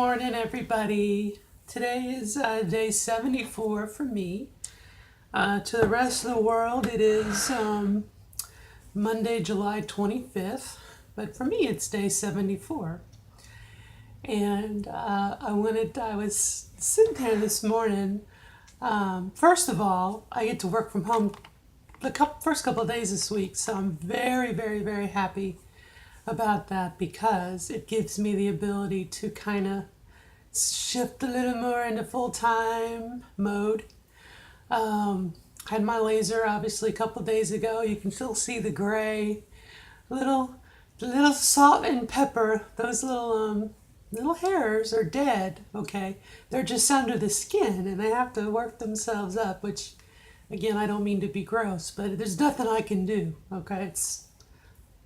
morning, everybody. Today is day 74 for me. To the rest of the world, it is Monday, July 25th. But for me, it's day 74. And I was sitting there this morning. First of all, I get to work from home the first couple of days this week. So I'm very, very, very happy about that because it gives me the ability to kind of shift a little more into full-time mode. Had my laser obviously a couple days ago. You can still see the gray, little salt and pepper. Those little hairs are dead. Okay, they're just under the skin and they have to work themselves up. Which, again, I don't mean to be gross, but there's nothing I can do. Okay, it's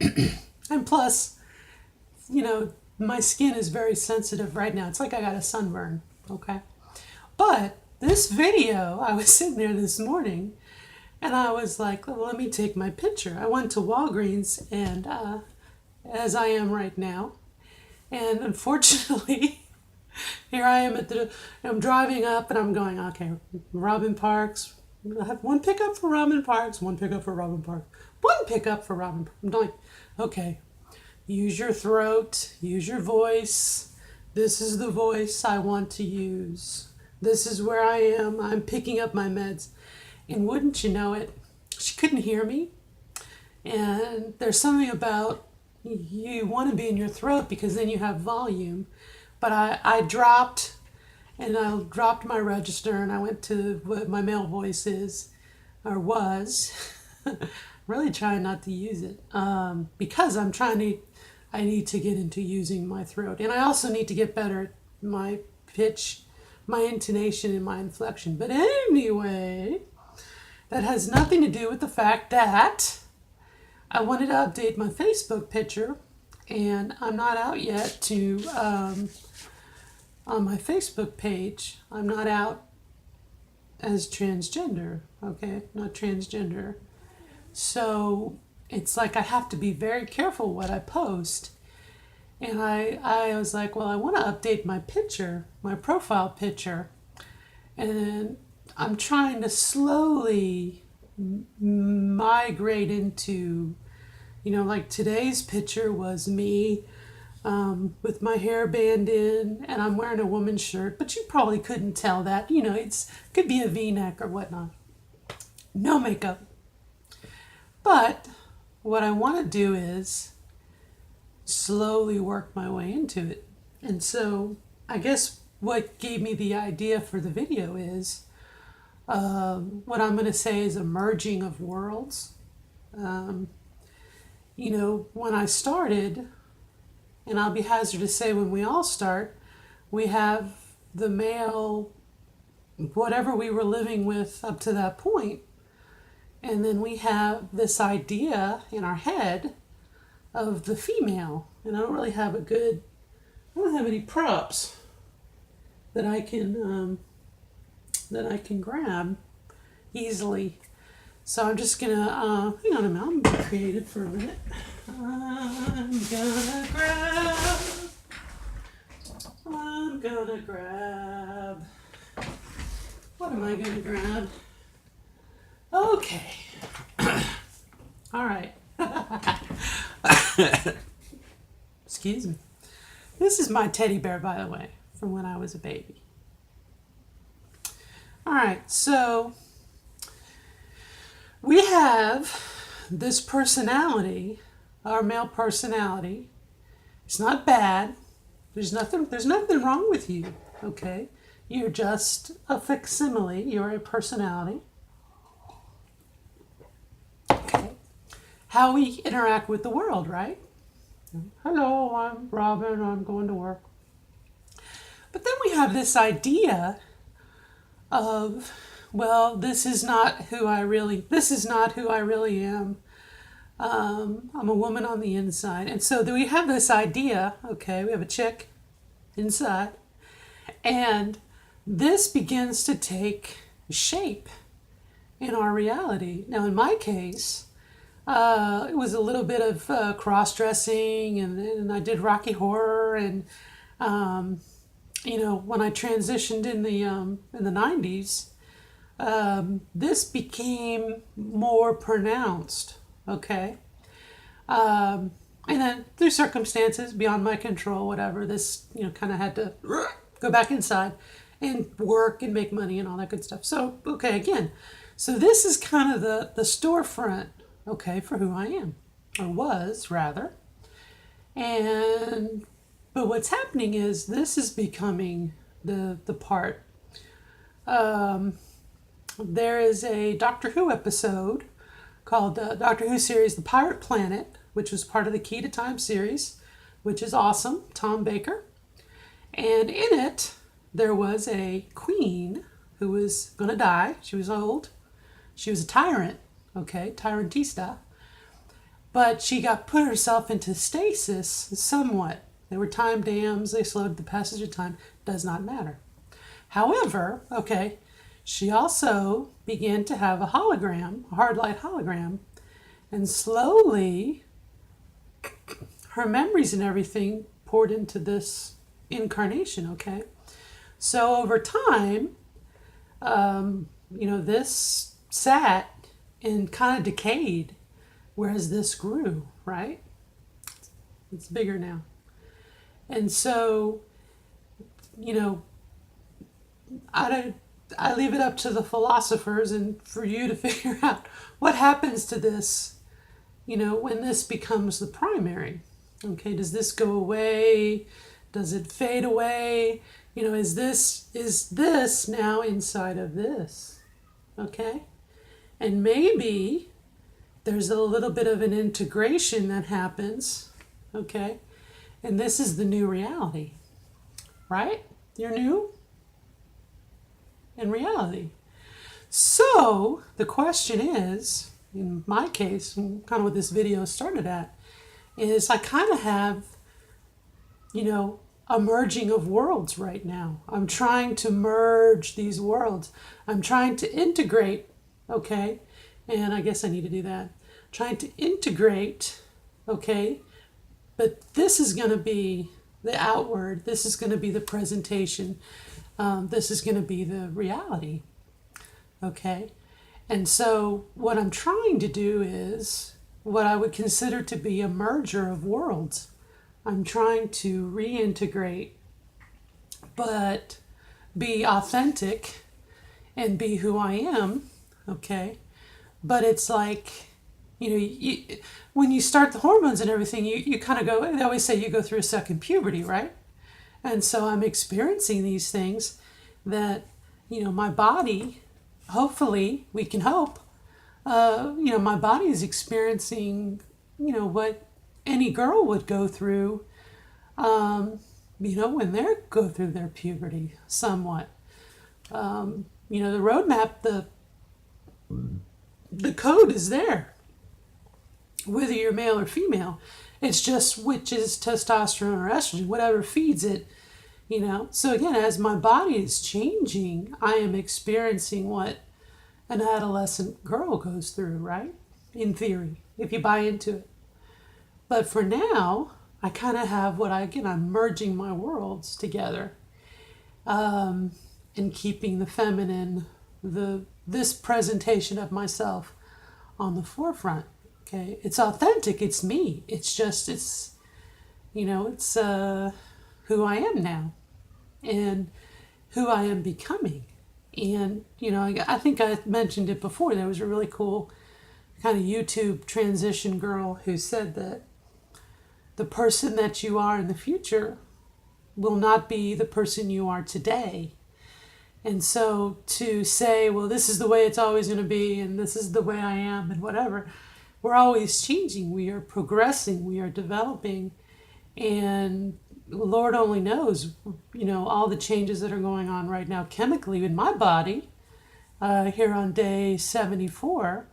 and plus, my skin is very sensitive right now. It's like I got a sunburn, okay? But this video, I was sitting there this morning and I was like, well, let me take my picture. I went to Walgreens and as I am right now. And unfortunately, here I am I'm driving up and I'm going, okay, Robin Parks. I have one pickup for Robin Parks, one pickup for Robin Parks, one pickup for Robin Parks. I'm like, okay, use your throat, use your voice. This is the voice I want to use. This is where I am. I'm picking up my meds. And wouldn't you know it, she couldn't hear me. And there's something about you want to be in your throat because then you have volume. But I dropped my register and I went to what my male voice is or was. Really trying not to use it because I need to get into using my throat. And I also need to get better at my pitch, my intonation, and my inflection. But anyway, that has nothing to do with the fact that I wanted to update my Facebook picture. And I'm not out yet on my Facebook page. I'm not out as transgender, okay? Not transgender. So it's like I have to be very careful what I post. And I was like, well, I want to update my picture, my profile picture. And I'm trying to slowly migrate into, like today's picture was me with my hairband in, and I'm wearing a woman's shirt, but you probably couldn't tell that. It could be a V-neck or whatnot. No makeup. But what I want to do is slowly work my way into it. And so I guess what gave me the idea for the video is what I'm going to say is a merging of worlds. When I started, and I'll be hazard to say when we all start, we have the male, whatever we were living with up to that point. And then we have this idea in our head of the female. And I don't have any props that I can grab easily. So I'm just gonna, hang on a minute, I'm gonna be creative for a minute. I'm gonna grab, what am I gonna grab? Okay. All right. Excuse me. This is my teddy bear, by the way, from when I was a baby. All right, so we have this personality, our male personality. It's not bad. There's nothing wrong with you, okay? You're just a facsimile. You're a personality. How we interact with the world, right? Hello, I'm Robin, I'm going to work. But then we have this idea of, well, this is not who I really am. I'm a woman on the inside. And so we have this idea, okay, we have a chick inside, and this begins to take shape in our reality. Now, in my case, it was a little bit of cross-dressing, and I did Rocky Horror, and when I transitioned in the 90s, this became more pronounced. Okay. And then through circumstances beyond my control, whatever, this, kind of had to go back inside and work and make money and all that good stuff. So, okay, again, so this is kind of the storefront, okay, for who I am, or was rather. And, but what's happening is this is becoming the part. There is a Doctor Who episode called the Doctor Who series, The Pirate Planet, which was part of the Key to Time series, which is awesome, Tom Baker. And in it, there was a queen who was going to die. She was old. She was a tyrant, okay, tyrantista. But she got put herself into stasis somewhat. There were time dams. They slowed the passage of time. Does not matter. However, okay, she also began to have a hologram, a hard light hologram. And slowly, her memories and everything poured into this incarnation, okay? So over time, this sat and kind of decayed, whereas this grew, right? It's bigger now. And so, I leave it up to the philosophers and for you to figure out what happens to this, when this becomes the primary. Okay, does this go away? Does it fade away? Is this now inside of this? Okay? And maybe there's a little bit of an integration that happens. Okay? And this is the new reality. Right? You're new in reality. So the question is, in my case, and kind of what this video started at, is I kind of have, a merging of worlds right now. I'm trying to merge these worlds. I'm trying to integrate, okay? And I guess I need to do that. Trying to integrate, okay? But this is going to be the outward. This is going to be the presentation. This is going to be the reality, okay? And so what I'm trying to do is what I would consider to be a merger of worlds. I'm trying to reintegrate, but be authentic and be who I am, okay? But it's like, when you start the hormones and everything, you kind of go, they always say you go through a second puberty, right? And so I'm experiencing these things that, my body, hopefully, we can hope, my body is experiencing, what any girl would go through, when they go through their puberty somewhat. The roadmap, the code is there, whether you're male or female. It's just which is testosterone or estrogen, whatever feeds it, So again, as my body is changing, I am experiencing what an adolescent girl goes through, right? In theory, if you buy into it. But for now, I kind of have I'm merging my worlds together, and keeping the feminine, this presentation of myself on the forefront. Okay, it's authentic. It's me. It's who I am now, and who I am becoming. And I think I mentioned it before. There was a really cool kind of YouTube transition girl who said that the person that you are in the future will not be the person you are today. And so to say, well, this is the way it's always going to be, and this is the way I am, and whatever, we're always changing. We are progressing. We are developing. And Lord only knows, all the changes that are going on right now chemically in my body, here on day 74,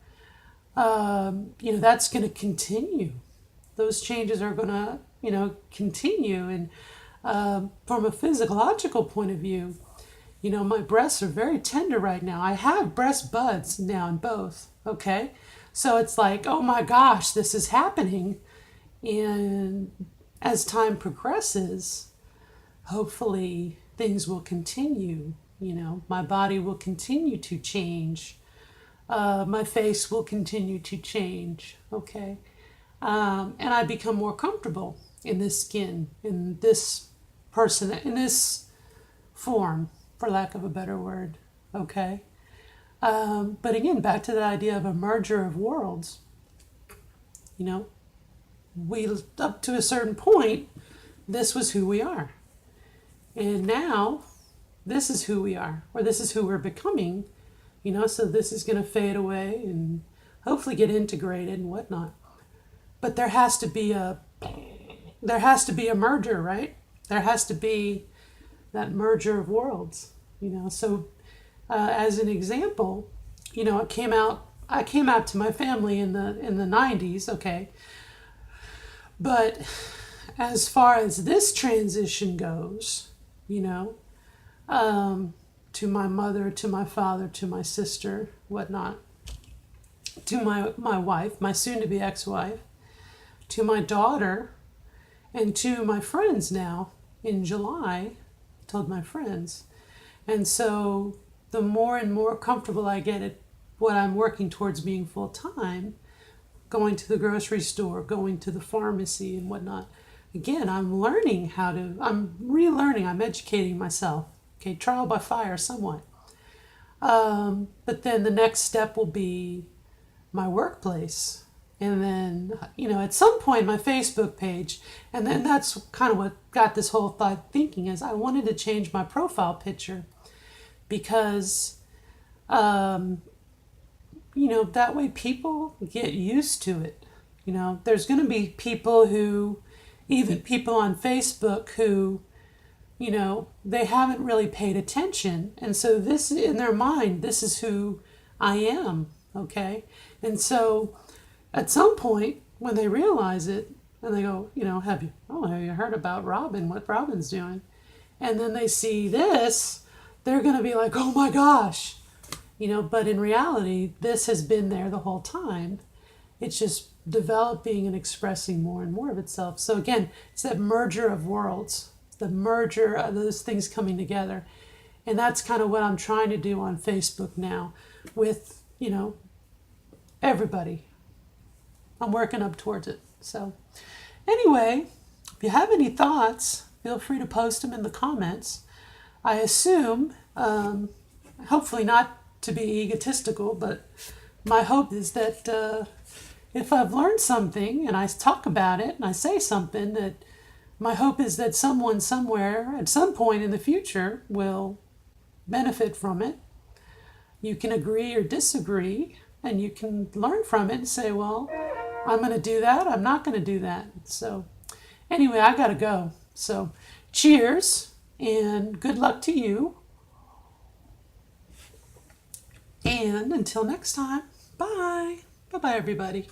that's going to continue. Those changes are going to, continue. And from a physiological point of view, my breasts are very tender right now. I have breast buds now in both, okay? So it's like, oh my gosh, this is happening. And as time progresses, hopefully things will continue. My body will continue to change. My face will continue to change. Okay. And I become more comfortable in this skin, in this person, in this form, for lack of a better word. Okay. But again, back to the idea of a merger of worlds. We, up to a certain point, this was who we are. And now, this is who we are, or this is who we're becoming. So this is going to fade away and hopefully get integrated and whatnot. But there has to be a merger, right? There has to be that merger of worlds. So as an example, I came out to my family in the 90s, okay. But as far as this transition goes, to my mother, to my father, to my sister, whatnot, to my wife, my soon-to-be ex-wife, to my daughter, and to my friends now in July, told my friends. And so the more and more comfortable I get at what I'm working towards being full-time, going to the grocery store, going to the pharmacy and whatnot, again, I'm relearning, I'm educating myself. Okay, trial by fire somewhat. But then the next step will be my workplace. And then, at some point my Facebook page. And then that's kind of what got this whole thought thinking is I wanted to change my profile picture because, that way people get used to it. There's going to be people even people on Facebook who, they haven't really paid attention. And so this, in their mind, this is who I am, okay? And so at some point, when they realize it, and they go, have you heard about Robin, what Robin's doing? And then they see this, they're going to be like, oh my gosh. But in reality, this has been there the whole time. It's just developing and expressing more and more of itself. So again, it's that merger of worlds. The merger of those things coming together. And that's kind of what I'm trying to do on Facebook now with, everybody. I'm working up towards it. So anyway, if you have any thoughts, feel free to post them in the comments. I assume, hopefully not to be egotistical, but my hope is that if I've learned something and I talk about it and I say something, that my hope is that someone somewhere at some point in the future will benefit from it. You can agree or disagree, and you can learn from it and say, well, I'm going to do that, I'm not going to do that. So anyway, I got to go. So cheers and good luck to you. And until next time, bye. Bye-bye, everybody.